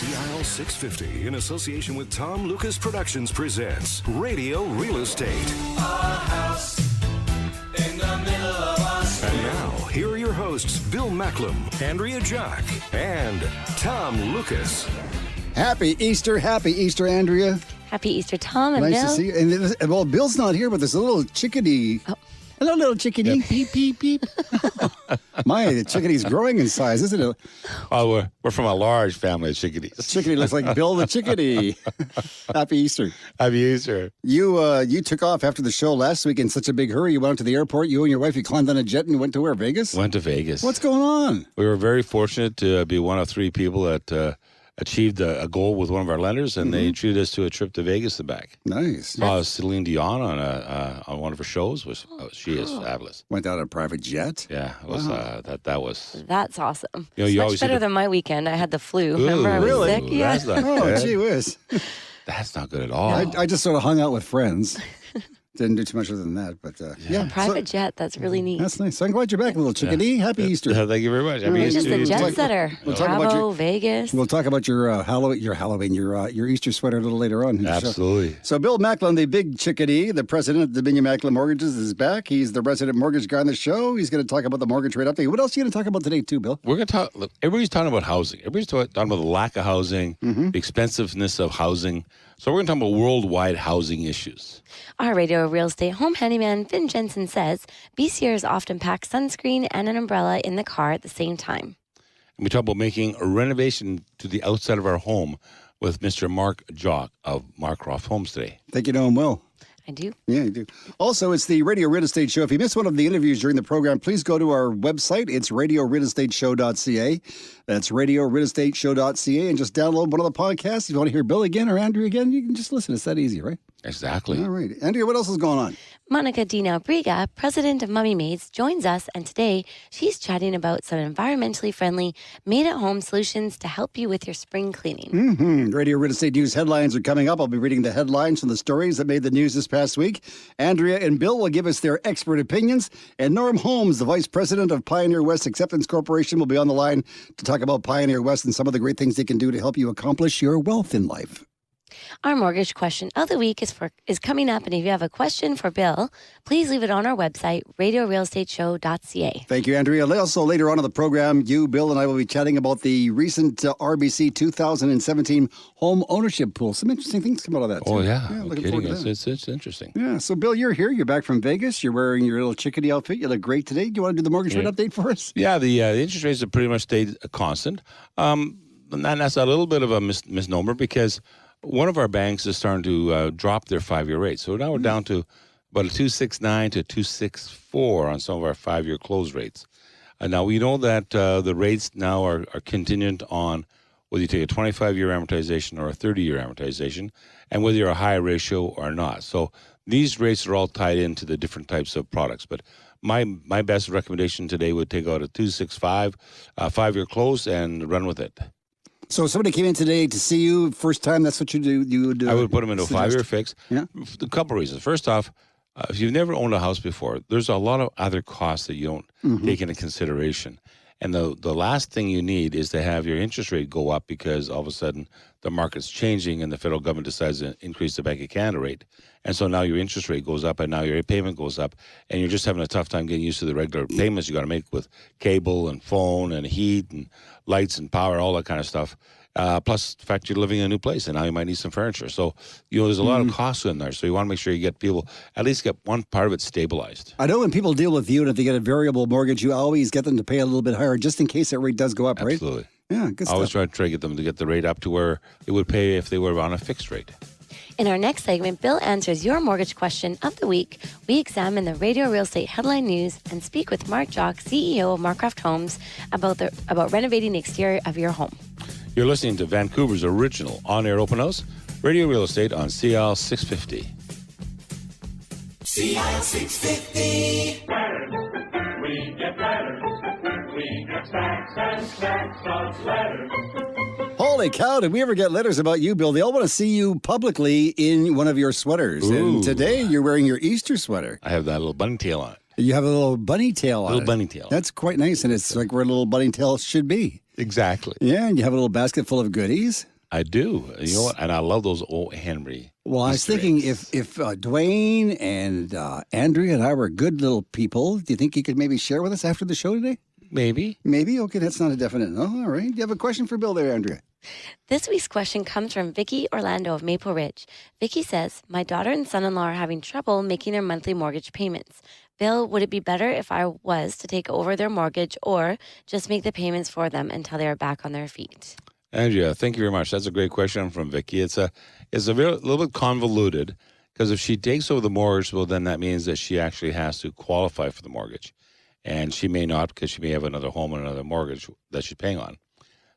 CIL 650, in association with Tom Lucas Productions, presents Radio Real Estate. Our house in the middle of us. And now, here are your hosts, Bill Macklem, Andrea Jauck, and Tom Lucas. Happy Easter, Andrea. Happy Easter, Tom and Nice Bill. to see you. And well, Bill's not here, but there's a little chickadee. Oh. Hello, little chickadee. Yeah. Beep, beep, beep. The chickadee's growing in size, isn't it? Oh, we're from a large family of chickadees. The chickadee looks like Bill the chickadee. Happy Easter. Happy Easter. You took off after the show last week in such a big hurry. You went out to the airport. You and your wife, you climbed on a jet and went to where? Vegas? Went to Vegas. What's going on? We were very fortunate to be one of three people that achieved a goal with one of our lenders, and they treated us to a trip to Vegas and back. Nice. Saw Celine Dion on one of her shows. She is fabulous. Went out on a private jet? Yeah, it was, that was. That's awesome. You know, It's you much always see better the- than my weekend. I had the flu. Remember, I was really? sick. Yeah. That's not Oh, good. gee whiz. That's not good at all. I just sort of hung out with friends. Didn't do too much other than that, but yeah. Private jet. That's really neat. That's nice. So I'm glad you're back, little chickadee. Happy Easter. Thank you very much. Happy You're Easter. just a to you. jet setter. we'll talk about Cabo, your- Vegas. We'll talk about your your Easter sweater a little later on. in the show. Absolutely. So Bill Macklem, the big chickadee, the president of Dominion Macklem Mortgages, is back. He's the resident mortgage guy on the show. He's going to talk about the mortgage rate update. What else are you going to talk about today, too, Bill? We're going to talk. Look, everybody's talking about housing. Everybody's talking about the lack of housing, the expensiveness of housing. So we're going to talk about worldwide housing issues. Our radio real estate home handyman, Finn Jensen, says BCers often pack sunscreen and an umbrella in the car at the same time. And we talk about making a renovation to the outside of our home with Mr. Mark Jauck of Markcroft Homes today. Think you know him well. I do. Yeah, you do. Also, it's the Radio Real Estate Show. If you missed one of the interviews during the program, please go to our website. It's RadioRealEstateShow.ca. That's RadioRealEstateShow.ca, and just download one of the podcasts. If you want to hear Bill again or Andrew again, you can just listen. It's that easy, right? Exactly. All right. Andrea, what else is going on? Monica Dino Briga, president of Mummy Maids, joins us, and today she's chatting about some environmentally friendly, made-at-home solutions to help you with your spring cleaning. Radio Real Estate News headlines are coming up. I'll be reading the headlines from the stories that made the news this past week. Andrea and Bill will give us their expert opinions. And Norm Holmes, the vice president of Pioneer West Acceptance Corporation, will be on the line to talk about Pioneer West and some of the great things they can do to help you accomplish your wealth in life. Our mortgage question of the week is coming up, and if you have a question for Bill, please leave it on our website, RadioRealEstateShow.ca. Thank you, Andrea. Also, later on in the program, you, Bill, and I will be chatting about the recent RBC 2017 home ownership pool. Some interesting things come out of that, too. Oh, yeah. No looking kidding. forward to that. It's interesting. Yeah, so Bill, you're here. You're back from Vegas. You're wearing your little chickadee outfit. You look great today. Do you want to do the mortgage rate update for us? Yeah, the interest rates have pretty much stayed constant. And that's a little bit of a misnomer because one of our banks is starting to drop their 5-year rate. So now we're down to about a 2.69 to 2.64 on some of our 5-year close rates. Now, we know that the rates now are contingent on whether you take a 25-year amortization or a 30-year amortization, and whether you're a high ratio or not. So these rates are all tied into the different types of products. But my best recommendation today would take out a 2.65 5-year close and run with it. So if somebody came in today to see you first time, that's what you do? You would, I would put them into a suggest? 5-year fix. Yeah. A couple of reasons. First off, if you've never owned a house before, there's a lot of other costs that you don't take into consideration. And the last thing you need is to have your interest rate go up because all of a sudden the market's changing and the federal government decides to increase the Bank of Canada rate. And so now your interest rate goes up and now your payment goes up and you're just having a tough time getting used to the regular payments you got to make with cable and phone and heat and lights and power, all that kind of stuff. Plus the fact you're living in a new place and now you might need some furniture. So, there's a lot of costs in there. So you want to make sure you get people, at least get one part of it stabilized. I know when people deal with you and if they get a variable mortgage, you always get them to pay a little bit higher just in case that rate does go up, right? Absolutely. Yeah, good I always stuff. try to get them to get the rate up to where it would pay if they were on a fixed rate. In our next segment, Bill answers your mortgage question of the week. We examine the radio real estate headline news and speak with Mark Jauck, CEO of Markcroft Homes, about renovating the exterior of your home. You're listening to Vancouver's original on-air open house, Radio Real Estate on CL 650. CIL 650. We get letters. We get stacks and stacks of letters. Holy cow, did we ever get letters about you, Bill? They all want to see you publicly in one of your sweaters. Ooh. And today you're wearing your Easter sweater. I have that little bunny tail on it. You have a little bunny tail on it. Little bunny tail. That's quite nice, and it's like where a little bunny tail should be. Exactly. Yeah, and you have a little basket full of goodies. I do. You know what? And I love those old Henry. Well, I was Easter thinking eggs. if Dwayne and Andrea and I were good little people, do you think you could maybe share with us after the show today? Maybe. Maybe? Okay, that's not a definite no. All right. Do you have a question for Bill there, Andrea? This week's question comes from Vicky Orlando of Maple Ridge. Vicky says, my daughter and son-in-law are having trouble making their monthly mortgage payments. Bill, would it be better if I was to take over their mortgage or just make the payments for them until they are back on their feet? Andrea, thank you very much. That's a great question from Vicky. It's a little bit convoluted because if she takes over the mortgage, well, then that means that she actually has to qualify for the mortgage. And she may not because she may have another home and another mortgage that she's paying on.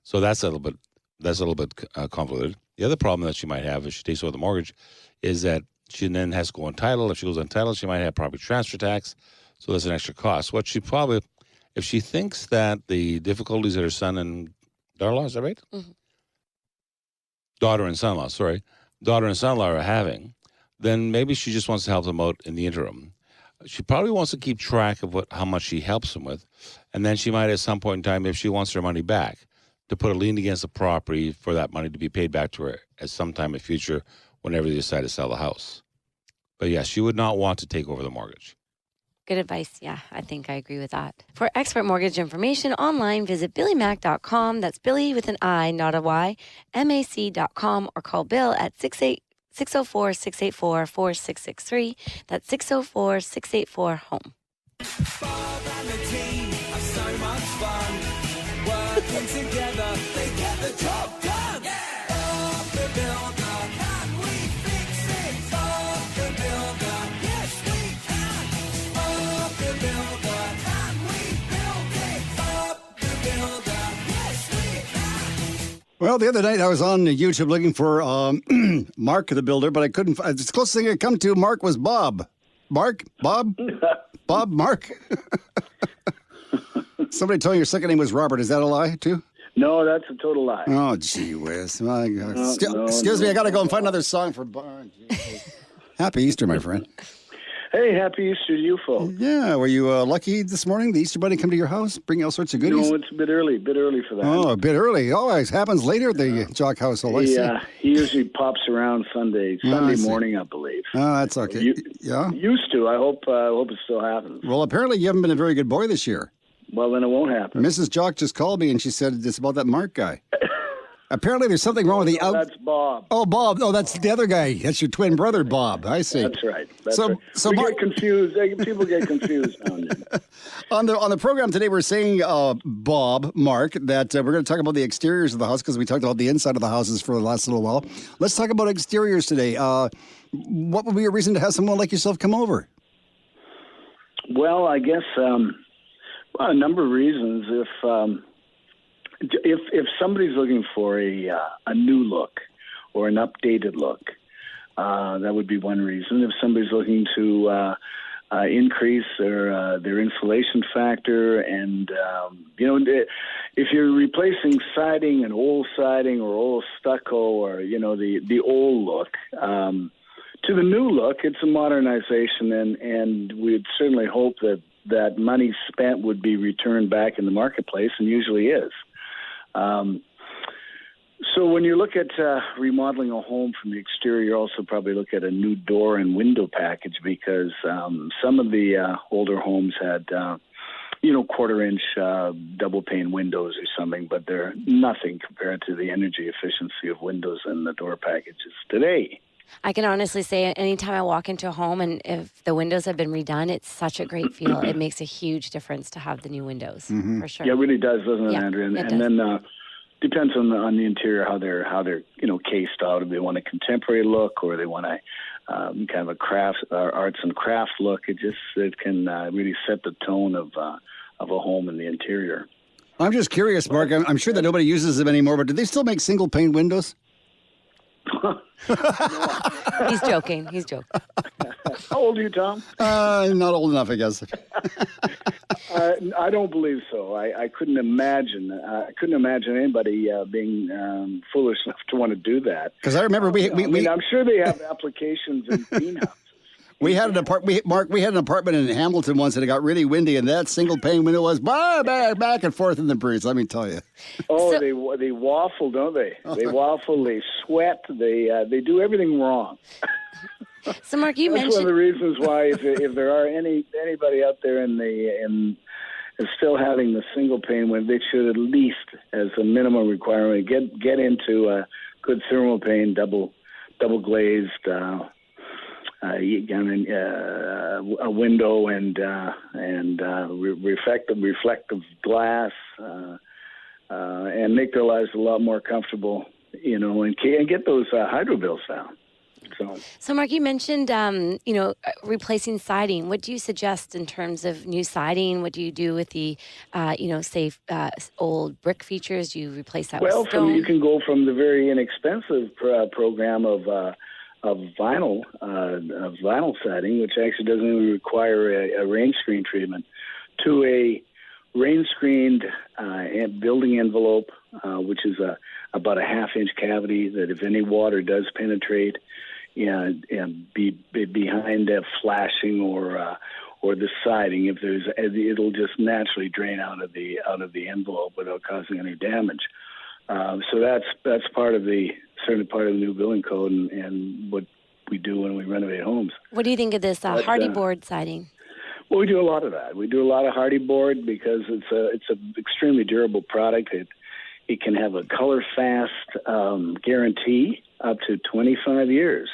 So that's a little bit convoluted. The other problem that she might have if she takes over the mortgage is that she then has to go on title. If she goes on title, she might have property transfer tax. So that's an extra cost. What she probably, if she thinks that the difficulties that her son and daughter-in-law, is that right? Mm-hmm. Daughter and son-in-law are having, then maybe she just wants to help them out in the interim. She probably wants to keep track of how much she helps them with, and then she might at some point in time, if she wants her money back, to put a lien against the property for that money to be paid back to her at some time in the future whenever they decide to sell the house. But yes, she would not want to take over the mortgage. Good advice. Yeah, I think I agree with that. For expert mortgage information online, visit billymac.com. That's Billy with an I, not a Y, mac.com, or call Bill at 604-684-4663. That's 604-684-HOME. Bob and the team have so much fun. Working together, they get the job done. Bob the Builder, can we fix it? Bob the Builder, yes we can. Bob the Builder, can we build it? Bob the Builder, yes we can. Well, the other night I was on YouTube looking for Mark the Builder, but I couldn't. The closest thing I come to Mark was Bob. Mark? Bob? Bob? Mark? Somebody told you your second name was Robert. Is that a lie, too? No, that's a total lie. Oh, gee whiz. My God. No, Excuse me, no. I got to go and find another song for Barn. Happy Easter, my friend. Hey, happy Easter to you folks. Yeah, were you lucky this morning? The Easter Bunny come to your house, bring all sorts of goodies? No, it's a bit early for that. Oh, a bit early. Always happens later at the Jauck household. I see. He usually pops around Sunday I see. morning, I believe. Oh, that's okay. Yeah? Used to. I hope it still happens. Well, apparently you haven't been a very good boy this year. Well, then it won't happen. Mrs. Jauck just called me and she said it's about that Mark guy. Apparently there's something wrong with the That's Bob. Oh, Bob. Oh, that's the other guy. That's your twin brother, Bob. I see. That's right. So we Mark, get confused. People get confused now and then. on the program today, we're saying, Mark, that we're going to talk about the exteriors of the house because we talked about the inside of the houses for the last little while. Let's talk about exteriors today. What would be a reason to have someone like yourself come over? Well, I guess a number of reasons. If somebody's looking for a new look or an updated look, that would be one reason. If somebody's looking to increase their insulation factor, and if you're replacing siding and old siding or old stucco or the old look. To the new look, it's a modernization, and we'd certainly hope that money spent would be returned back in the marketplace, and usually is. So when you look at remodeling a home from the exterior, you also probably look at a new door and window package because some of the older homes had, quarter-inch double-pane windows or something, but they're nothing compared to the energy efficiency of windows and the door packages today. I can honestly say anytime I walk into a home and if the windows have been redone, it's such a great feel. It makes a huge difference to have the new windows, for sure. Yeah, it really does, doesn't it, Yeah, Andrea? it And does. then depends on the interior how they're cased out. If they want a contemporary look or they want a kind of a craft arts and crafts look, it can really set the tone of a home in the interior. I'm just curious, Mark. I'm sure that nobody uses them anymore, but do they still make single pane windows? He's joking. How old are you, Tom? Not old enough, I guess. I don't believe so. I couldn't imagine. Anybody being foolish enough to want to do that. Because I remember we I'm sure they have applications in greenhouses. We had an apartment in Hamilton once, and it got really windy, and that single pane window was back and forth in the breeze. Let me tell you. Oh, So- they waffle, don't they? They waffle. They sweat. They do everything wrong. So, Mark, you That's one of mentioned the reasons why, if there are anybody out there in still having the single pane window, they should at least, as a minimum requirement, get into a good thermal pane, double glazed, a window and reflective glass, and make their lives a lot more comfortable, and get those hydro bills down. So, Mark, you mentioned, replacing siding. What do you suggest in terms of new siding? What do you do with the, old brick features? Do you replace that with stone? You can go from the very inexpensive program of vinyl siding, which actually doesn't even require a rain screen treatment, to a rain-screened building envelope, which is about a half-inch cavity that if any water does penetrate, be behind the flashing or the siding, it'll just naturally drain out of the envelope without causing any damage. So that's certainly part of the new building code and what we do when we renovate homes. What do you think of this hardy board siding? Well, we do a lot of that. We do a lot of hardy board because it's an extremely durable product. It can have a color fast guarantee up to 25 years.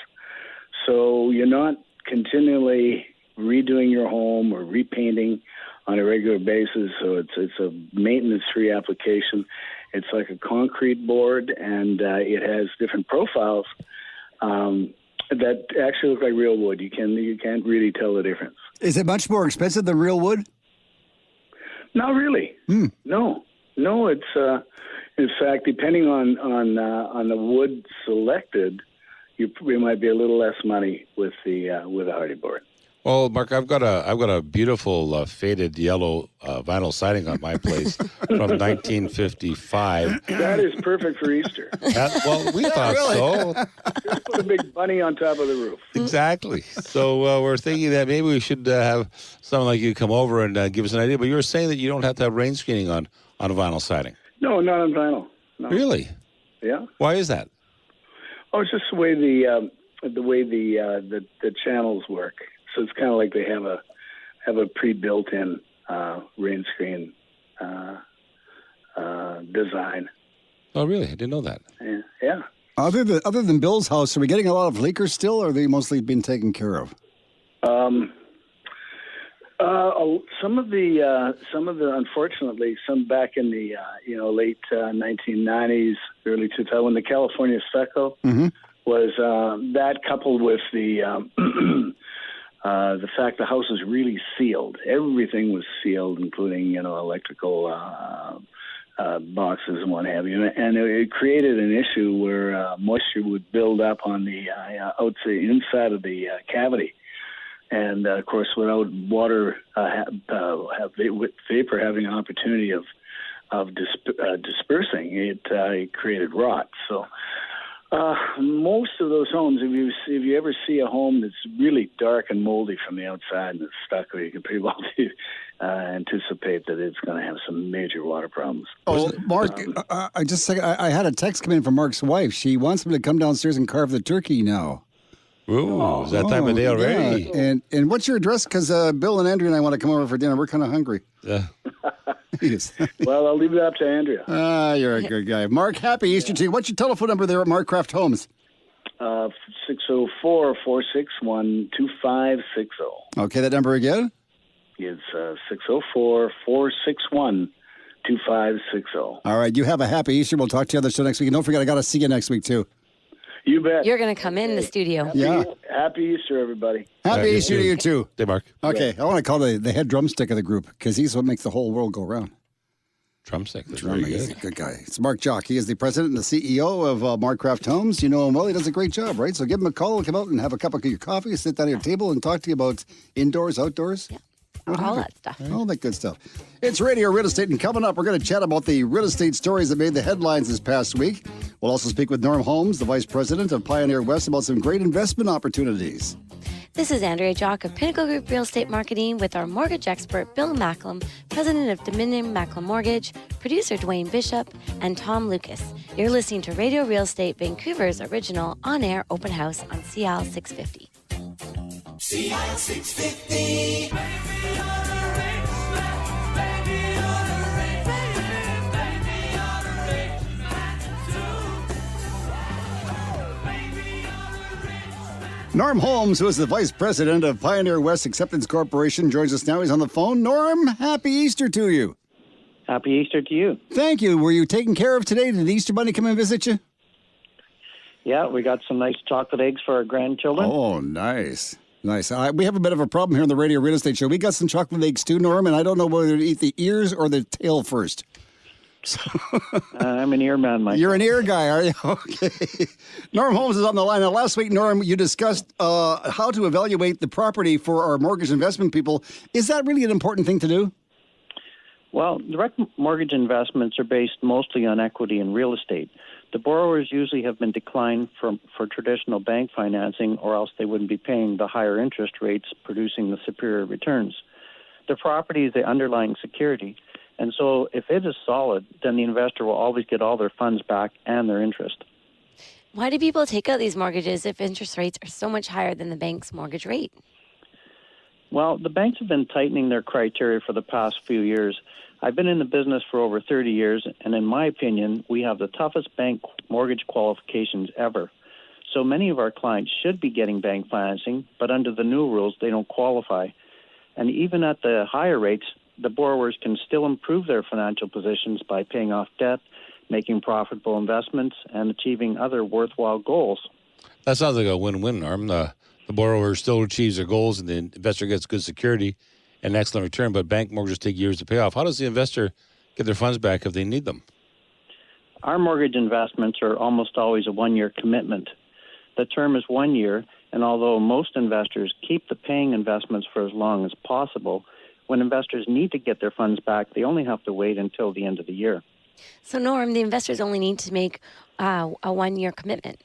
So you're not continually redoing your home or repainting on a regular basis. So it's a maintenance-free application. It's like a concrete board, and it has different profiles that actually look like real wood. You can't really tell the difference. Is it much more expensive than real wood? Not really. No. It's in fact, depending on the wood selected, you might be a little less money with the hardy board. Well, Mark, I've got a beautiful faded yellow vinyl siding on my place from 1955. That is perfect for Easter. We thought so. Just put a big bunny on top of the roof. Exactly. So we're thinking that maybe we should have someone like you come over and give us an idea. But you were saying that you don't have to have rain screening on a vinyl siding. No, not on vinyl. No. Really? Yeah. Why is that? Oh, it's just the way the channels work. So it's kind of like they have a pre-built-in rain screen design. Oh, really? I didn't know that. Yeah. Other than Bill's house, are we getting a lot of leakers still, or are they mostly been taken care of? Some of the unfortunately, some back in the late 1990s, early 2000s, when the California stucco was that, coupled with the fact the house was really sealed. Everything was sealed, including electrical boxes and what have you, and it created an issue where moisture would build up on the inside of the cavity. And, of course, without water, vapor having an opportunity of dispersing, it created rot. So most of those homes, if you ever see a home that's really dark and moldy from the outside and it's stucco, you can pretty well anticipate that it's going to have some major water problems. Oh, Mark, I had a text come in from Mark's wife. She wants me to come downstairs and carve the turkey now. Ooh, is that time of day already? Yeah. And what's your address? Because Bill and Andrea and I want to come over for dinner. We're kind of hungry. Yeah. Well, I'll leave it up to Andrea. You're a good guy. Mark, happy Easter to you. What's your telephone number there at Mark Craft Homes? 604-461-2560. Okay, that number again? It's 604-461-2560. All right, you have a happy Easter. We'll talk to you on the show next week. And don't forget, I got to see you next week, too. You bet. You're going to come in the studio. Happy Easter, everybody. Happy Easter to you, too. Hey, Mark. Okay, I want to call the head drumstick of the group because he's what makes the whole world go round. Drumstick. That's Drummer, very he's good. a good guy. It's Mark Jauck. He is the president and the CEO of Mark Craft Homes. You know him well. He does a great job, right? So give him a call. Come out and have a cup of your coffee, sit down at your table and talk to you about indoors, outdoors. Yeah. All that stuff. All that good stuff. It's Radio Real Estate, and coming up, we're going to chat about the real estate stories that made the headlines this past week. We'll also speak with Norm Holmes, the vice president of Pioneer West, about some great investment opportunities. This is Andrea Jauck of Pinnacle Group Real Estate Marketing with our mortgage expert, Bill Macklem, president of Dominion Macklem Mortgage, producer Dwayne Bishop, and Tom Lucas. You're listening to Radio Real Estate Vancouver's original on-air open house on CL 650. CL 650. Baby, you're a rich man. Baby, you're a rich man. Baby, you're a rich man too. Baby, you're a rich man. Norm Holmes, who is the vice president of Pioneer West Acceptance Corporation, joins us now. He's on the phone. Norm, happy Easter to you. Happy Easter to you. Thank you. Were you taken care of today? Did the Easter Bunny come and visit you? Yeah, we got some nice chocolate eggs for our grandchildren. Oh, nice. Nice. We have a bit of a problem here on the Radio Real Estate Show. We got some chocolate eggs too, Norm, and I don't know whether to eat the ears or the tail first. So I'm an ear man myself. You're an ear guy, are you? Okay. Norm Holmes is on the line. Now, last week, Norm, you discussed how to evaluate the property for our mortgage investment people. Is that really an important thing to do? Well, direct mortgage investments are based mostly on equity in real estate. The borrowers usually have been declined for traditional bank financing, or else they wouldn't be paying the higher interest rates, producing the superior returns. The property is the underlying security, and so if it is solid, then the investor will always get all their funds back and their interest. Why do people take out these mortgages if interest rates are so much higher than the bank's mortgage rate? Well, the banks have been tightening their criteria for the past few years. I've been in the business for over 30 years, and in my opinion, we have the toughest bank mortgage qualifications ever. So many of our clients should be getting bank financing, but under the new rules, they don't qualify. And even at the higher rates, the borrowers can still improve their financial positions by paying off debt, making profitable investments, and achieving other worthwhile goals. That sounds like a win-win, Norm. The borrower still achieves their goals, and the investor gets good security and excellent return, but bank mortgages take years to pay off. How does the investor get their funds back if they need them? Our mortgage investments are almost always a one-year commitment. The term is 1 year, and although most investors keep the paying investments for as long as possible, when investors need to get their funds back, they only have to wait until the end of the year. So, Norm, the investors only need to make a 1 year commitment.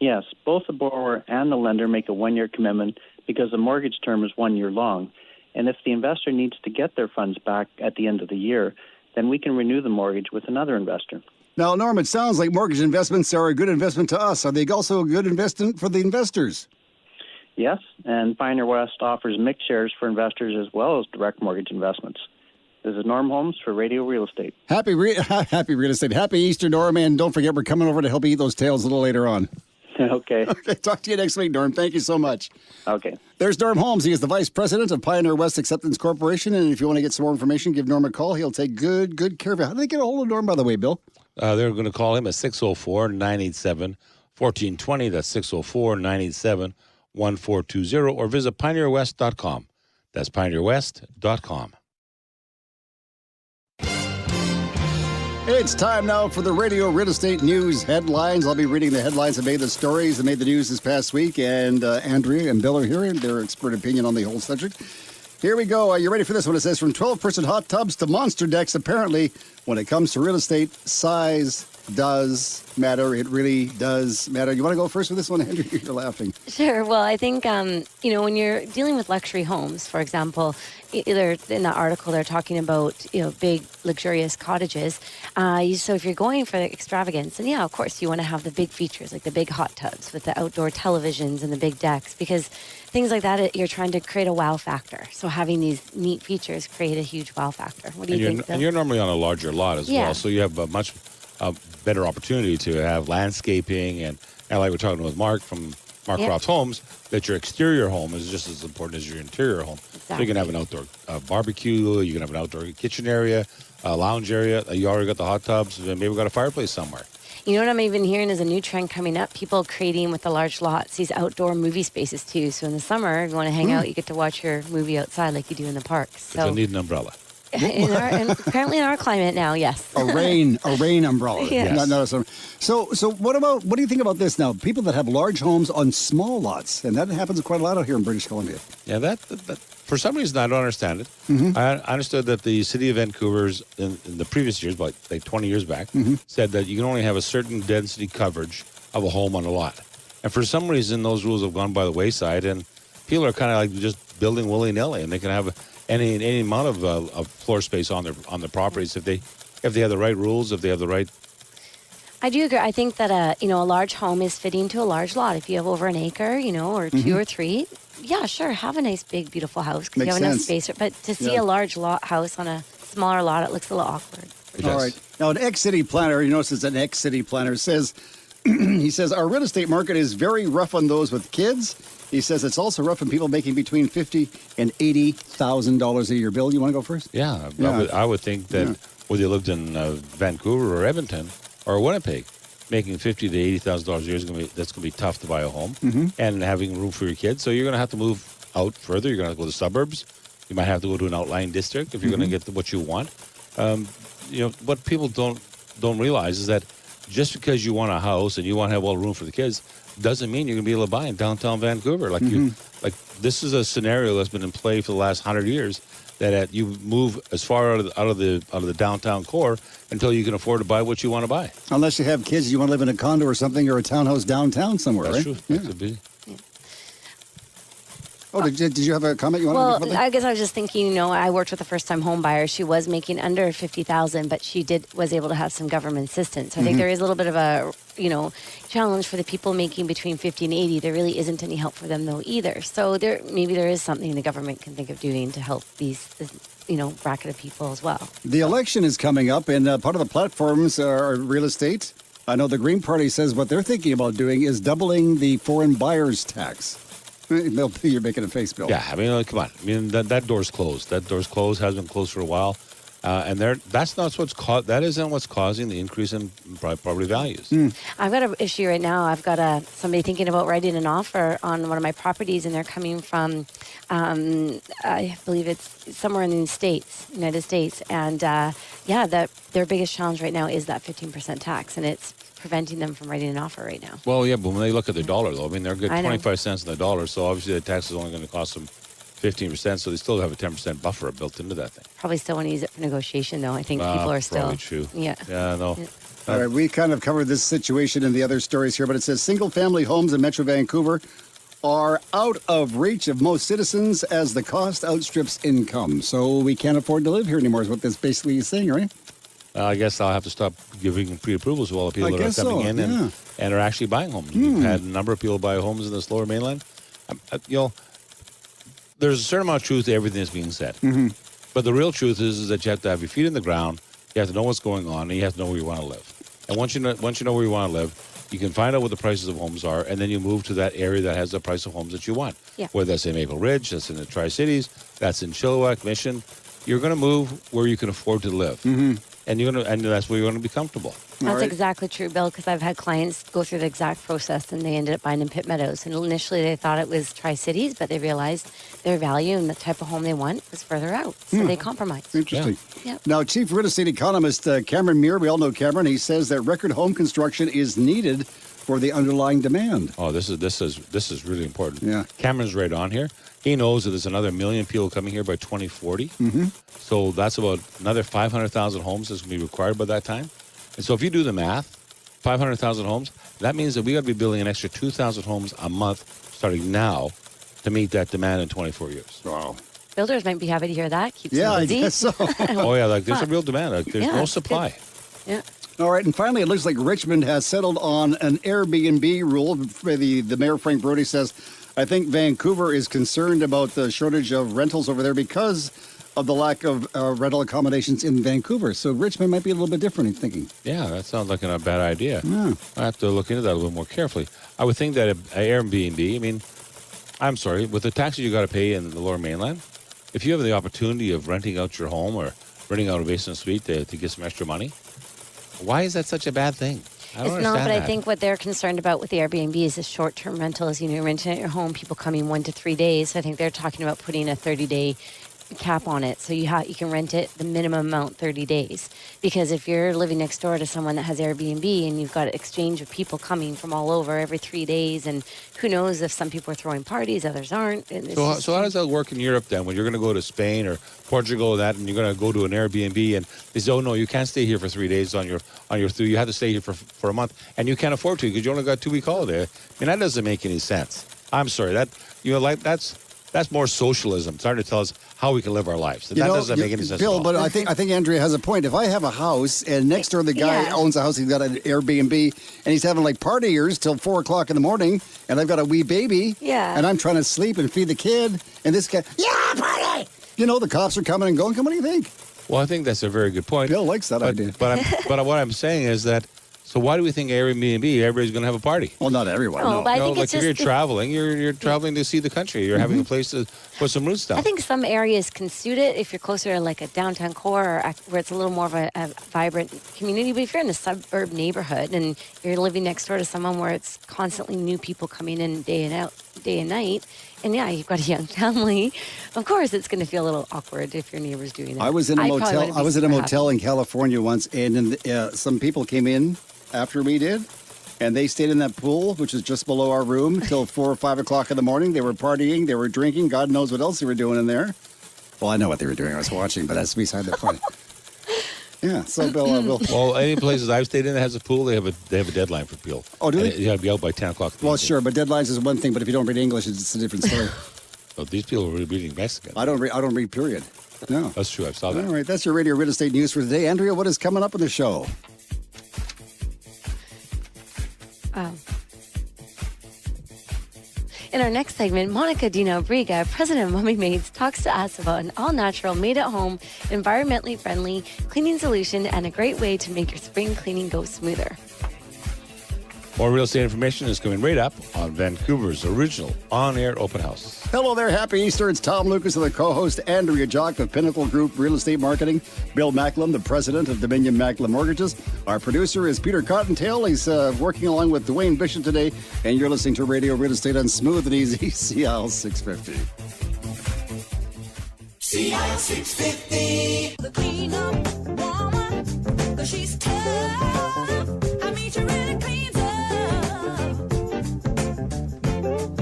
Yes, both the borrower and the lender make a 1 year commitment because the mortgage term is 1 year long. And if the investor needs to get their funds back at the end of the year, then we can renew the mortgage with another investor. Now, Norm, it sounds like mortgage investments are a good investment to us. Are they also a good investment for the investors? Yes, and Pioneer West offers mixed shares for investors as well as direct mortgage investments. This is Norm Holmes for Radio Real Estate. Happy real estate. Happy Easter, Norm, and don't forget we're coming over to help you eat those tails a little later on. Okay. Okay, talk to you next week, Norm. Thank you so much. Okay. There's Norm Holmes. He is the vice president of Pioneer West Acceptance Corporation, and if you want to get some more information, give Norm a call. He'll take good care of you. How do they get a hold of Norm, by the way, Bill? They're going to call him at 604-987-1420. That's 604-987-1420, or visit pioneerwest.com. That's pioneerwest.com. It's time now for the Radio Real Estate News headlines. I'll be reading the headlines that made the stories that made the news this past week, and Andrea and Bill are here, and their expert opinion on the whole subject. Here we go. Are you ready for this one? It says, from 12-person hot tubs to monster decks, apparently, when it comes to real estate, size does matter. It really does matter. You want to go first with this one, Andrea? You're laughing. Sure. Well, I think, when you're dealing with luxury homes, for example, either in that article they're talking about, big luxurious cottages. So if you're going for the extravagance, and yeah, of course, you want to have the big features, like the big hot tubs with the outdoor televisions and the big decks, because things like that, you're trying to create a wow factor. So having these neat features create a huge wow factor. What do you think, Bill? And you're normally on a larger lot as well, so you have a much better opportunity to have landscaping, and like we're talking with Mark from Mark Croft Homes, that your exterior home is just as important as your interior home. Exactly. So you can have an outdoor barbecue, you can have an outdoor kitchen area, a lounge area. You already got the hot tubs, and maybe we've got a fireplace somewhere. You know what I'm even hearing is a new trend coming up, people creating with the large lots, these outdoor movie spaces too. So in the summer, if you want to hang out, you get to watch your movie outside like you do in the parks. So but you'll need an umbrella. Apparently in our climate now, yes. A rain umbrella. Yes. So what do you think about this now? People that have large homes on small lots, and that happens quite a lot out here in British Columbia. Yeah, that for some reason I don't understand it. Mm-hmm. I understood that the city of Vancouver's in the previous years, like 20 years back, said that you can only have a certain density coverage of a home on a lot. And for some reason, those rules have gone by the wayside, and people are kind of like just building willy-nilly, and they can have any amount of floor space on their properties if they have the right rules, if they have the right. I do agree. I think that a large home is fitting to a large lot. If you have over an acre, or 2 or 3, yeah, sure, have a nice, big, beautiful house because you have enough space. But to see a large house on a smaller lot, it looks a little awkward. All right. Now, an ex-city planner, you notice it's an ex-city planner, says, he says, our real estate market is very rough on those with kids. He says it's also rough on people making between $50,000 and $80,000 a year. Bill, you want to go first? Yeah. I would think that whether you lived in Vancouver or Edmonton or Winnipeg, making $50,000 to $80,000 a year that's going to be tough to buy a home, and having room for your kids. So you're going to have to move out further. You're going to have to go to the suburbs. You might have to go to an outlying district if you're going to get what you want. What people don't realize is that just because you want a house and you want to have all the room for the kids doesn't mean you're going to be able to buy in downtown Vancouver. This is a scenario that's been in play for the last 100 years. That you move as far out of the downtown core until you can afford to buy what you want to buy. Unless you have kids, you want to live in a condo or something or a townhouse downtown somewhere, That's right? true. That could be. Oh, did you have a comment you wanted to make? Well, I guess I was just thinking, I worked with a first-time home buyer. She was making under $50,000, but she was able to have some government assistance. So I think there is a little bit of a, challenge for the people making between 50 and 80. There really isn't any help for them, though, either. So maybe there is something the government can think of doing to help this bracket of people as well. The election is coming up, and part of the platforms are real estate. I know the Green Party says what they're thinking about doing is doubling the foreign buyers tax. Bill, you're making a face, Bill. Yeah, come on. That door's closed. That door's closed. Has been closed for a while, and that isn't what's causing the increase in property values. I've got an issue right now. I've got somebody thinking about writing an offer on one of my properties, and they're coming from, I believe it's somewhere in the United States, and their biggest challenge right now is that 15% tax, and it's preventing them from writing an offer right now. Well, yeah, but when they look at the dollar, though, they're good 25 cents on the dollar, so obviously the tax is only going to cost them 15%, so they still have a 10% buffer built into that thing. Probably still want to use it for negotiation, though. I think people are still... Probably true. Yeah. Yeah, no. Yeah. All right, we kind of covered this situation in the other stories here, but it says single-family homes in Metro Vancouver are out of reach of most citizens as the cost outstrips income. So we can't afford to live here anymore is what this basically is saying, right? I guess I'll have to stop giving pre-approvals to all the people that are coming in and are actually buying homes. We've had a number of people buy homes in this lower mainland. There's a certain amount of truth to everything that's being said. But the real truth is that you have to have your feet in the ground, you have to know what's going on, and you have to know where you want to live. And once you know where you want to live, you can find out what the prices of homes are, and then you move to that area that has the price of homes that you want. Yeah. Whether that's in Maple Ridge, that's in the Tri-Cities, that's in Chilliwack, Mission. You're going to move where you can afford to live. And that's where you're going to be comfortable. That's exactly true, Bill, because I've had clients go through the exact process and they ended up buying in Pitt Meadows. And initially they thought it was Tri-Cities, but they realized their value and the type of home they want was further out. So they compromised. Interesting. Yeah. Now, Chief Real Estate Economist Cameron Muir, we all know Cameron, he says that record home construction is needed for the underlying demand. Oh, this is really important. Yeah. Cameron's right on here. He knows that there's another 1 million people coming here by 2040. So that's about another 500,000 homes that's going to be required by that time. And so if you do the math, 500,000 homes, that means that we got to be building an extra 2,000 homes a month starting now to meet that demand in 24 years. Wow. Builders might be happy to hear that. Keeps Yeah, them I busy. guess so. Oh, yeah, there's a real demand. There's no supply. Yeah. All right, and finally, it looks like Richmond has settled on an Airbnb rule. The mayor, Frank Brody, says, I think Vancouver is concerned about the shortage of rentals over there because of the lack of rental accommodations in Vancouver. So Richmond might be a little bit different, he's thinking. Yeah, that sounds like a bad idea. Yeah. I have to look into that a little more carefully. I would think that an Airbnb, I'm sorry, with the taxes you got to pay in the lower mainland, if you have the opportunity of renting out your home or renting out a basement suite to get some extra money, why is that such a bad thing? It's not, but I think what they're concerned about with the Airbnb is the short-term rentals. Renting out your home, people coming 1 to 3 days. So I think they're talking about putting a 30-day cap on it, so you can rent it the minimum amount 30 days. Because if you're living next door to someone that has Airbnb and you've got an exchange of people coming from all over every 3 days, and who knows if some people are throwing parties, others aren't. So how does that work in Europe then? When you're going to go to Spain or Portugal and you're going to go to an Airbnb and they say, oh no, you can't stay here for 3 days on your you have to stay here for a month, and you can't afford to because you only got a 2-week holiday. That doesn't make any sense. I'm sorry. That's more socialism. It's hard to tell us how we can live our lives. And that doesn't make any sense. Bill, at all. but I think Andrea has a point. If I have a house and next door the guy owns a house, he's got an Airbnb, and he's having like partiers till 4 o'clock in the morning, and I've got a wee baby, and I'm trying to sleep and feed the kid, and this guy, party! The cops are coming and going. What do you think? Well, I think that's a very good point. Bill likes that idea. But what I'm saying is that, so why do we think Airbnb, everybody's going to have a party? Well, not everyone. No, but I think if you're traveling, you're traveling to see the country. You're having a place to put some roots down. I think some areas can suit it if you're closer to like a downtown core or where it's a little more of a vibrant community. But if you're in a suburb neighborhood and you're living next door to someone where it's constantly new people coming in day and night, and you've got a young family, of course it's going to feel a little awkward if your neighbor's doing that. I was in a motel in California once, and some people came in after we did, and they stayed in that pool, which is just below our room, till 4 or 5 o'clock in the morning. They were partying, they were drinking. God knows what else they were doing in there. Well, I know what they were doing. I was watching, but that's beside the point. Yeah, so Bill, Well, any places I've stayed in that has a pool, they have a deadline for pool. Oh, do they? You got to be out by 10 o'clock. Well, sure, but deadlines is one thing, but if you don't read English, it's a different story. Well, these people are reading Mexican. I don't read, period. No. That's true. I saw that. All right, that's your radio real estate news for today. Andrea, what is coming up on the show? In our next segment, Monica Dino Briga, president of Mummy Maids, talks to us about an all-natural, made-at-home, environmentally friendly cleaning solution and a great way to make your spring cleaning go smoother. More real estate information is coming right up on Vancouver's original on-air open house. Hello there. Happy Easter. It's Tom Lucas and the co-host Andrea Jauck of Pinnacle Group Real Estate Marketing. Bill Macklem, the president of Dominion Macklem Mortgages. Our producer is Peter Cottontail. He's working along with Dwayne Bishop today. And you're listening to Radio Real Estate on Smooth and Easy, CL 650. CL 650. The cleanup woman, 'cause she's tough. I mean, she really cleans up.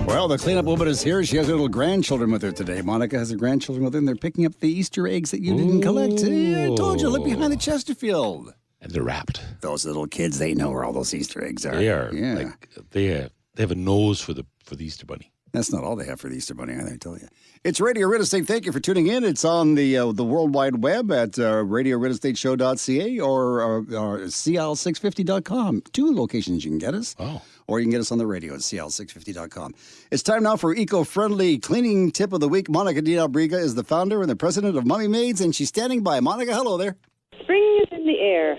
Well, the cleanup woman is here. She has her little grandchildren with her today. Monica has her grandchildren with her, and they're picking up the Easter eggs that you didn't collect. Hey, I told you, look behind the Chesterfield. And they're wrapped. Those little kids, they know where all those Easter eggs are. They are. Yeah. Like, they have a nose for the Easter Bunny. That's not all they have for the Easter Bunny, I tell you. It's Radio Real Estate. Thank you for tuning in. It's on the World Wide Web at RadioRealEstateShow.ca or CL650.com. 2 locations you can get us. Oh. Or you can get us on the radio at CL650.com. It's time now for eco-friendly cleaning tip of the week. Monica Dino Briga is the founder and the president of Mummy Maids, and she's standing by. Monica, hello there. Spring is in the air.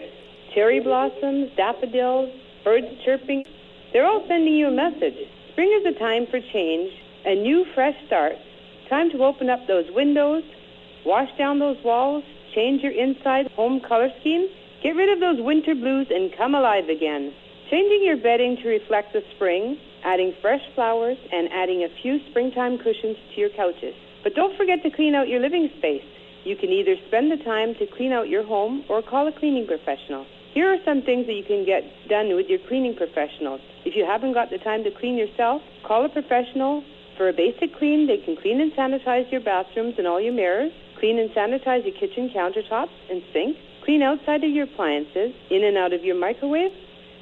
Cherry blossoms, daffodils, birds chirping. They're all sending you a message. Spring is a time for change, a new, fresh start. Time to open up those windows, wash down those walls, change your inside home color scheme, get rid of those winter blues and come alive again. Changing your bedding to reflect the spring, adding fresh flowers, and adding a few springtime cushions to your couches. But don't forget to clean out your living space. You can either spend the time to clean out your home or call a cleaning professional. Here are some things that you can get done with your cleaning professionals. If you haven't got the time to clean yourself, call a professional. For a basic clean, they can clean and sanitize your bathrooms and all your mirrors, clean and sanitize your kitchen countertops and sink, clean outside of your appliances, in and out of your microwave.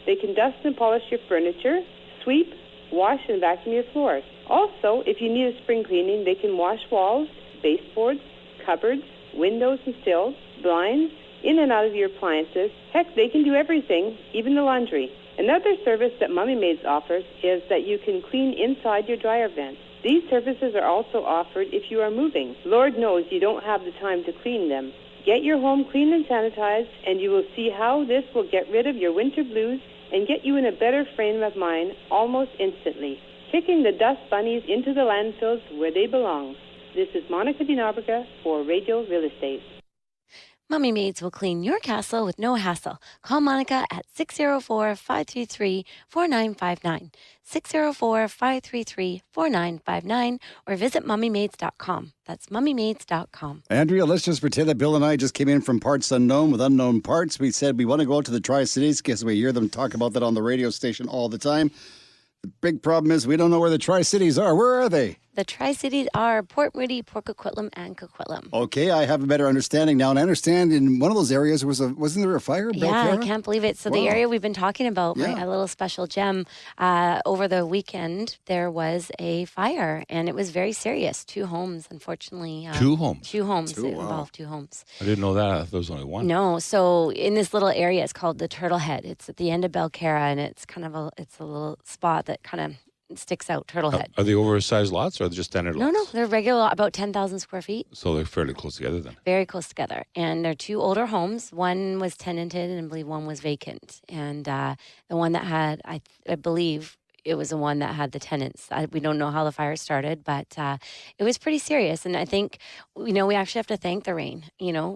They can dust and polish your furniture, sweep, wash and vacuum your floors. Also, if you need a spring cleaning, they can wash walls, baseboards, cupboards, windows and sills, blinds, in and out of your appliances. Heck, they can do everything, even the laundry. Another service that Mummy Maids offers is that you can clean inside your dryer vents. These services are also offered if you are moving. Lord knows you don't have the time to clean them. Get your home clean and sanitized, and you will see how this will get rid of your winter blues and get you in a better frame of mind almost instantly, kicking the dust bunnies into the landfills where they belong. This is Monica Dinabriga for Radio Real Estate. Mummy Maids will clean your castle with no hassle. Call Monica at 604-533-4959, 604-533-4959, or visit mummymaids.com. That's mummymaids.com. Andrea, let's just pretend that Bill and I just came in from Parts Unknown with unknown parts. We said we want to go out to the Tri-Cities because we hear them talk about that on the radio station all the time. The big problem is we don't know where the Tri-Cities are. Where are they? The Tri-Cities are Port Moody, Port Coquitlam, and Coquitlam. Okay, I have a better understanding now. And I understand in one of those areas wasn't there a fire? Yeah, I can't believe it. So the area we've been talking about, Yeah. a little special gem, over the weekend, there was a fire, and it was very serious. 2 homes, unfortunately. 2 homes? 2 homes. Two, It wow. involved 2 homes. I didn't know that. I thought there was only one. No, so in this little area, it's called the Turtlehead. It's at the end of Belcara, and it's kind of a little spot that kind of sticks out, Turtlehead. Are they oversized lots or are they just standard No, lots? no, they're regular, about 10,000 square feet. So they're fairly close together then. Very close together. And they're 2 older homes. One was tenanted and I believe one was vacant. And the one that had, I believe it was the one that had the tenants. We don't know how the fire started, but it was pretty serious. And I think, we actually have to thank the rain,